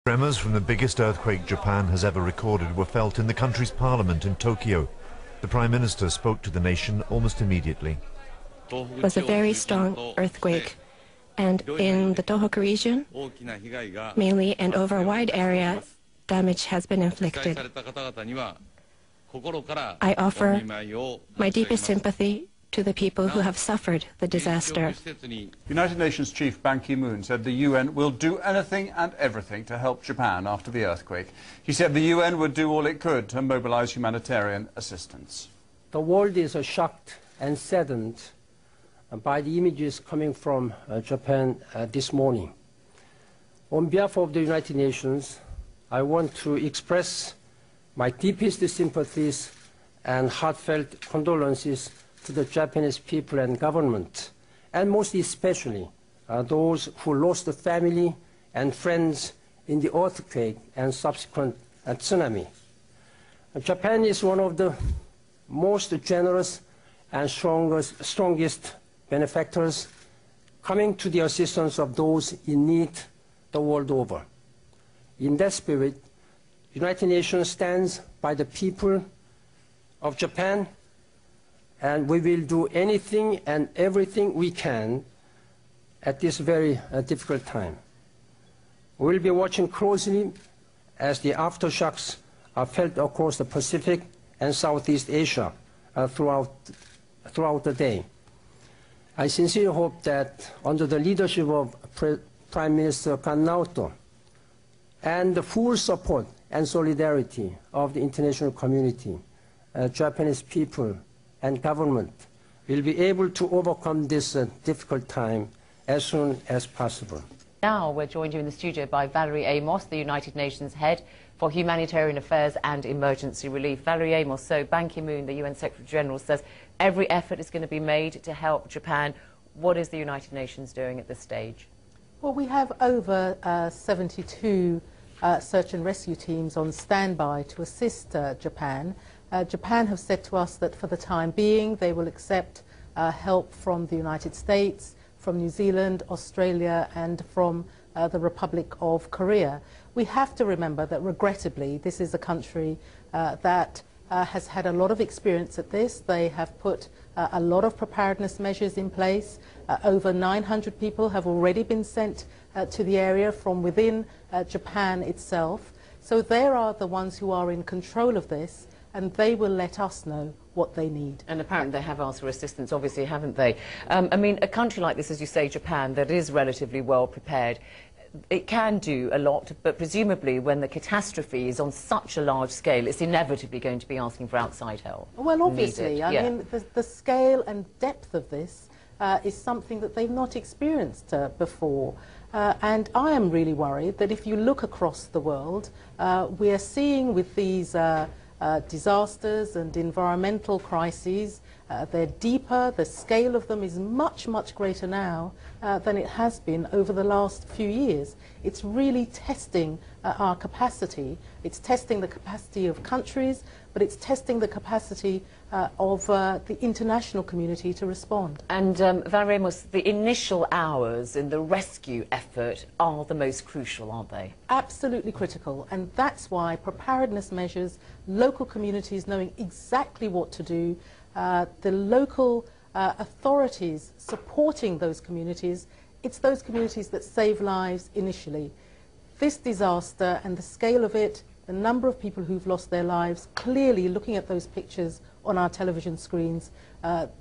Tremors from the biggest earthquake Japan has ever recorded were felt in the country's parliament in Tokyo. The Prime Minister spoke to the nation almost immediately. It was a very strong earthquake, and in the Tohoku region, mainly and over a wide area, damage has been inflicted. I offer my deepest sympathy to the people who have suffered the disaster. United Nations Chief Ban Ki-moon said the UN will do anything and everything to help Japan after the earthquake. He said the UN would do all it could to mobilize humanitarian assistance. The world is shocked and saddened by the images coming from Japan this morning. On behalf of the United Nations, I want to express my deepest sympathies and heartfelt condolences to the Japanese people and government, and most especially those who lost family and friends in the earthquake and subsequent tsunami. Japan is one of the most generous and strongest benefactors, coming to the assistance of those in need the world over. In that spirit, the United Nations stands by the people of Japan, and we will do anything and everything we can at this very difficult time. We will be watching closely as the aftershocks are felt across the Pacific and Southeast Asia throughout the day. I sincerely hope that under the leadership of Prime Minister Kan Naoto and the full support and solidarity of the international community, Japanese people and government will be able to overcome this difficult time as soon as possible. Now we're joined here in the studio by Valerie Amos, the United Nations Head for Humanitarian Affairs and Emergency Relief. Valerie Amos, so Ban Ki-moon, the UN Secretary General, says every effort is going to be made to help Japan. What is the United Nations doing at this stage? Well, we have over 72 search and rescue teams on standby to assist Japan. Japan have said to us that for the time being they will accept help from the United States, from New Zealand, Australia and from the Republic of Korea. We have to remember that regrettably this is a country that has had a lot of experience at this. They have put a lot of preparedness measures in place. Over 900 people have already been sent to the area from within Japan itself. So they are the ones who are in control of this, and they will let us know what they need. And apparently they have asked for assistance, obviously, haven't they? I mean, a country like this, as you say, Japan, that is relatively well prepared, it can do a lot, but presumably when the catastrophe is on such a large scale, it's inevitably going to be asking for outside help. Well, obviously. I mean, the scale and depth of this is something that they've not experienced before. And I am really worried that if you look across the world, we are seeing with these disasters and environmental crises, they're deeper, the scale of them is much, much greater now than it has been over the last few years. It's really testing our capacity. It's testing the capacity of countries, but it's testing the capacity of the international community to respond. And Valerie Amos, the initial hours in the rescue effort are the most crucial, aren't they? Absolutely critical, and that's why preparedness measures, local communities knowing exactly what to do, the local authorities supporting those communities, it's those communities that save lives initially. This disaster and the scale of it, the number of people who've lost their lives, clearly looking at those pictures on our television screens,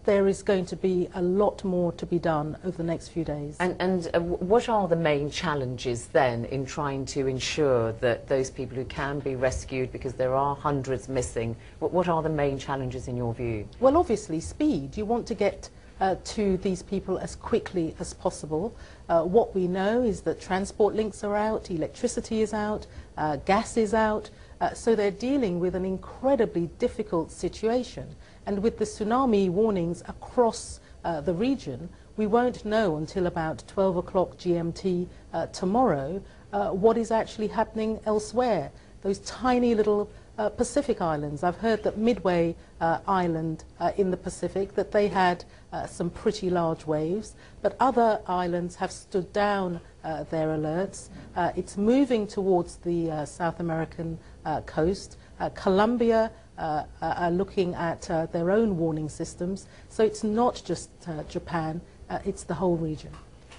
there is going to be a lot more to be done over the next few days. And what are the main challenges then in trying to ensure that those people who can be rescued, because there are hundreds missing, what are the main challenges in your view? Well, obviously speed. You want to get to these people as quickly as possible. What we know is that transport links are out, electricity is out, gas is out, so they're dealing with an incredibly difficult situation. And with the tsunami warnings across the region, we won't know until about 12 o'clock GMT tomorrow what is actually happening elsewhere. Those tiny little Pacific islands. I've heard that Midway Island in the Pacific, that they had some pretty large waves, but other islands have stood down their alerts. It's moving towards the South American coast. Colombia are looking at their own warning systems, so it's not just Japan, it's the whole region.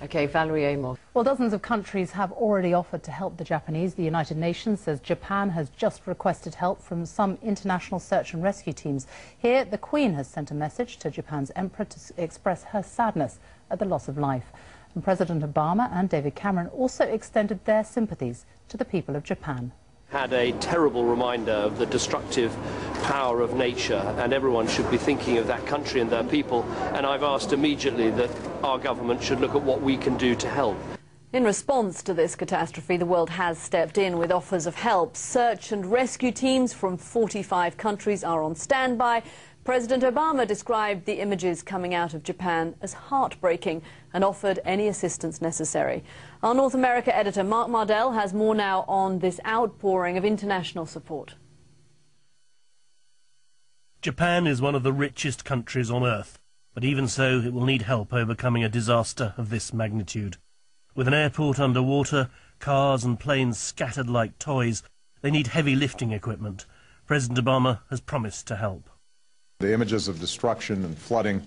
Okay, Valerie Amos. Well, dozens of countries have already offered to help the Japanese. The United Nations says Japan has just requested help from some international search and rescue teams. Here, the Queen has sent a message to Japan's Emperor to express her sadness at the loss of life. And President Obama and David Cameron also extended their sympathies to the people of Japan. Had a terrible reminder of the destructive power of nature, and everyone should be thinking of that country and their people, and I've asked immediately that our government should look at what we can do to help. In response to this catastrophe, the world has stepped in with offers of help. Search and rescue teams from 45 countries are on standby. President Obama described the images coming out of Japan as heartbreaking and offered any assistance necessary. Our North America editor Mark Mardell has more now on this outpouring of international support. Japan is one of the richest countries on Earth, but even so it will need help overcoming a disaster of this magnitude. With an airport underwater, cars and planes scattered like toys, they need heavy lifting equipment. President Obama has promised to help. The images of destruction and flooding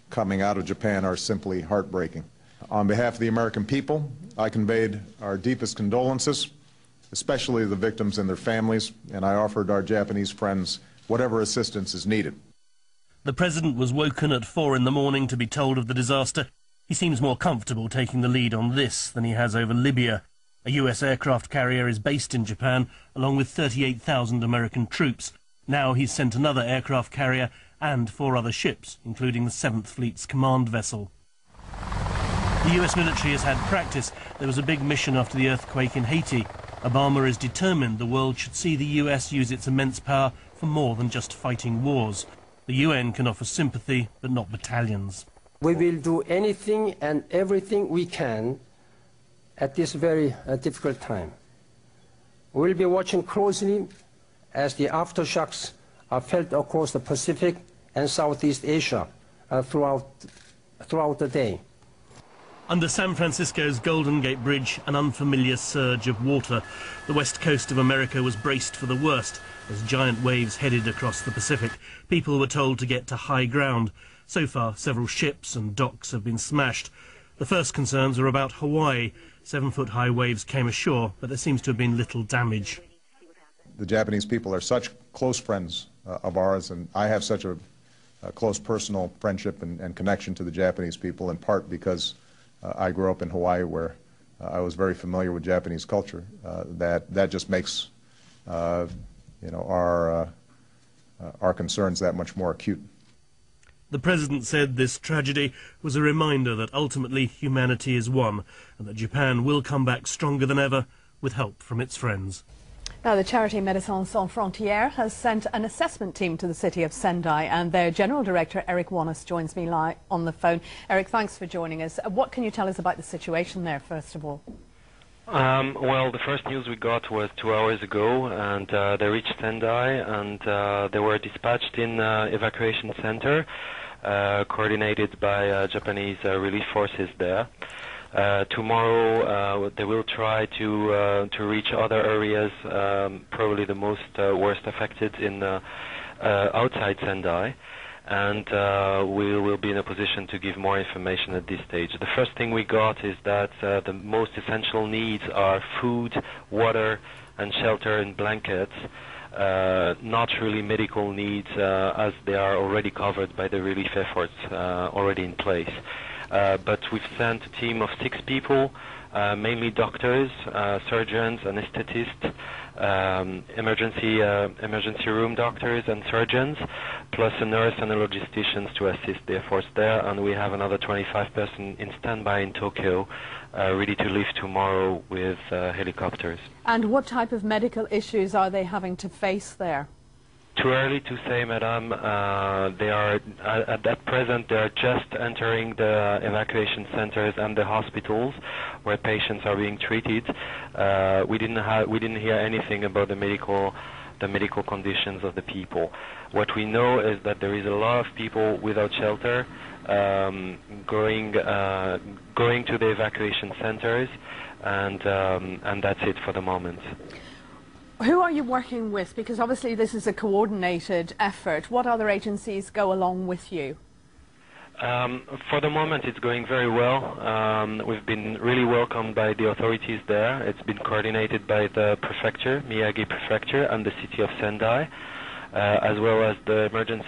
coming out of Japan are simply heartbreaking. On behalf of the American people, I conveyed our deepest condolences, especially the victims and their families, and I offered our Japanese friends whatever assistance is needed. The President was woken at 4 in the morning to be told of the disaster. He seems more comfortable taking the lead on this than he has over Libya. A US aircraft carrier is based in Japan, along with 38,000 American troops. Now he's sent another aircraft carrier and 4 other ships, including the 7th Fleet's command vessel. The US military has had practice. There was a big mission after the earthquake in Haiti. Obama is determined the world should see the US use its immense power for more than just fighting wars. The UN can offer sympathy, but not battalions. We will do anything and everything we can at this very difficult time. We'll be watching closely as the aftershocks are felt across the Pacific and Southeast Asia throughout the day. Under San Francisco's Golden Gate Bridge, an unfamiliar surge of water. The west coast of America was braced for the worst as giant waves headed across the Pacific. People were told to get to high ground. So far, several ships and docks have been smashed. The first concerns are about Hawaii. 7-foot-high waves came ashore, but there seems to have been little damage. The Japanese people are such close friends of ours, and I have such a close personal friendship and connection to the Japanese people, in part because I grew up in Hawaii, where I was very familiar with Japanese culture. That just makes our concerns that much more acute. The President said this tragedy was a reminder that ultimately humanity is one, and that Japan will come back stronger than ever with help from its friends. Now, the charity Médecins Sans Frontières has sent an assessment team to the city of Sendai, and their General Director, Eric Wallace, joins me live on the phone. Eric, thanks for joining us. What can you tell us about the situation there, first of all? Well, the first news we got was 2 hours ago, and they reached Sendai, and they were dispatched in evacuation center, coordinated by Japanese relief forces there. Tomorrow they will try to reach other areas, probably the most worst affected in outside Sendai, and we will be in a position to give more information at this stage. The first thing we got is that the most essential needs are food, water, and shelter and blankets. Not really medical needs, as they are already covered by the relief efforts already in place. But we've sent a team of 6 people, mainly doctors, surgeons, anesthetists, emergency room doctors and surgeons, plus a nurse and a logisticians to assist the efforts there. And we have another 25 persons in standby in Tokyo, ready to leave tomorrow with helicopters. And what type of medical issues are they having to face there? Too early to say, madam. They are at present. They are just entering the evacuation centers and the hospitals where patients are being treated. We didn't hear anything about the medical the medical conditions of the people. What we know is that there is a lot of people without shelter, going to the evacuation centers, and that's it for the moment. Who are you working with? Because obviously this is a coordinated effort. What other agencies go along with you? For the moment, it's going very well. We've been really welcomed by the authorities there. It's been coordinated by the prefecture, Miyagi Prefecture, and the city of Sendai, as well as the emergency